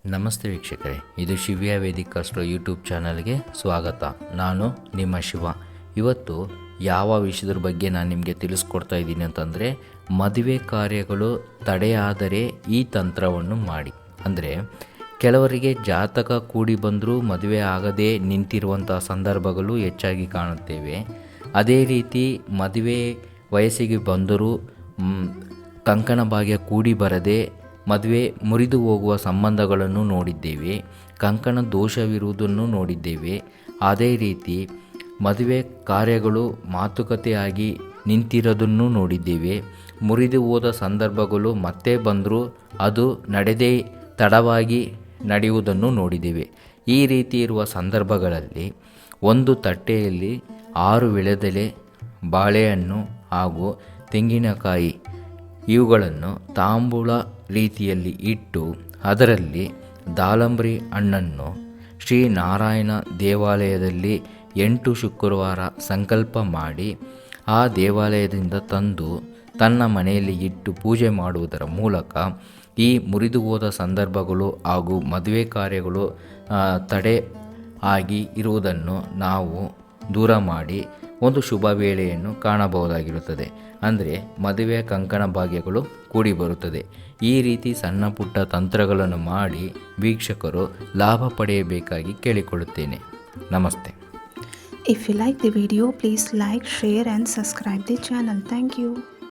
ನಮಸ್ತೆ ವೀಕ್ಷಕರೇ, ಇದು ಶಿವ್ಯ ವೇದಿಕ್ ಅಸ್ಟ್ರೋ ಯೂಟ್ಯೂಬ್ ಚಾನಲ್ಗೆ ಸ್ವಾಗತ. ನಾನು ನಿಮ್ಮ ಶಿವ. ಇವತ್ತು ಯಾವ ವಿಷಯದ ಬಗ್ಗೆ ನಾನು ನಿಮಗೆ ತಿಳಿಸ್ಕೊಡ್ತಾ ಇದ್ದೀನಿ ಅಂತಂದರೆ, ಮದುವೆ ಕಾರ್ಯಗಳು ತಡೆಯಾದರೆ ಈ ತಂತ್ರವನ್ನು ಮಾಡಿ. ಅಂದರೆ ಕೆಲವರಿಗೆ ಜಾತಕ ಕೂಡಿ ಬಂದರೂ ಮದುವೆ ಆಗದೇ ನಿಂತಿರುವಂಥ ಸಂದರ್ಭಗಳು ಹೆಚ್ಚಾಗಿ ಕಾಣುತ್ತೇವೆ. ಅದೇ ರೀತಿ ಮದುವೆ ವಯಸ್ಸಿಗೆ ಬಂದರೂ ಕಂಕಣ ಭಾಗ್ಯ ಕೂಡಿ ಬರದೆ ಮದುವೆ ಮುರಿದು ಹೋಗುವ ಸಂಬಂಧಗಳನ್ನು ನೋಡಿದ್ದೇವೆ. ಕಂಕಣ ದೋಷವಿರುವುದನ್ನು ನೋಡಿದ್ದೇವೆ. ಅದೇ ರೀತಿ ಮದುವೆ ಕಾರ್ಯಗಳು ಮಾತುಕತೆಯಾಗಿ ನಿಂತಿರೋದನ್ನು ನೋಡಿದ್ದೇವೆ. ಮುರಿದು ಹೋದ ಸಂದರ್ಭಗಳು ಮತ್ತೆ ಬಂದರೂ ಅದು ನಡೆದೇ ತಡವಾಗಿ ನಡೆಯುವುದನ್ನು ನೋಡಿದ್ದೇವೆ. ಈ ರೀತಿ ಇರುವ ಸಂದರ್ಭಗಳಲ್ಲಿ ಒಂದು ತಟ್ಟೆಯಲ್ಲಿ 6 ವೀಳ್ಯದೆಲೆ, ಬಾಳೆಹಣ್ಣು ಹಾಗೂ ತೆಂಗಿನಕಾಯಿ ಇವುಗಳನ್ನು ತಾಂಬೂಲ ರೀತಿಯಲ್ಲಿ ಇಟ್ಟು ಅದರಲ್ಲಿ ದಾಳಂಬ್ರಿ ಹಣ್ಣನ್ನು ಶ್ರೀನಾರಾಯಣ ದೇವಾಲಯದಲ್ಲಿ 8 ಶುಕ್ರವಾರ ಸಂಕಲ್ಪ ಮಾಡಿ ಆ ದೇವಾಲಯದಿಂದ ತಂದು ತನ್ನ ಮನೆಯಲ್ಲಿ ಇಟ್ಟು ಪೂಜೆ ಮಾಡುವುದರ ಮೂಲಕ ಈ ಮುರಿದು ಹೋದ ಸಂದರ್ಭಗಳು ಹಾಗೂ ಮದುವೆ ಕಾರ್ಯಗಳು ತಡೆ ಆಗಿ ಇರುವುದನ್ನು ನಾವು ದೂರ ಮಾಡಿ ಒಂದು ಶುಭ ವೇಳೆಯನ್ನು ಕಾಣಬಹುದಾಗಿರುತ್ತದೆ. ಅಂದರೆ ಮದುವೆಯ ಕಂಕಣ ಭಾಗ್ಯಗಳು ಕೂಡಿ ಬರುತ್ತದೆ. ಈ ರೀತಿ ಸಣ್ಣ ಪುಟ್ಟ ತಂತ್ರಗಳನ್ನು ಮಾಡಿ ವೀಕ್ಷಕರು ಲಾಭ ಪಡೆಯಬೇಕಾಗಿ ಕೇಳಿಕೊಳ್ಳುತ್ತೇನೆ. ನಮಸ್ತೆ. If you like the video, please like, share and subscribe the channel. Thank you.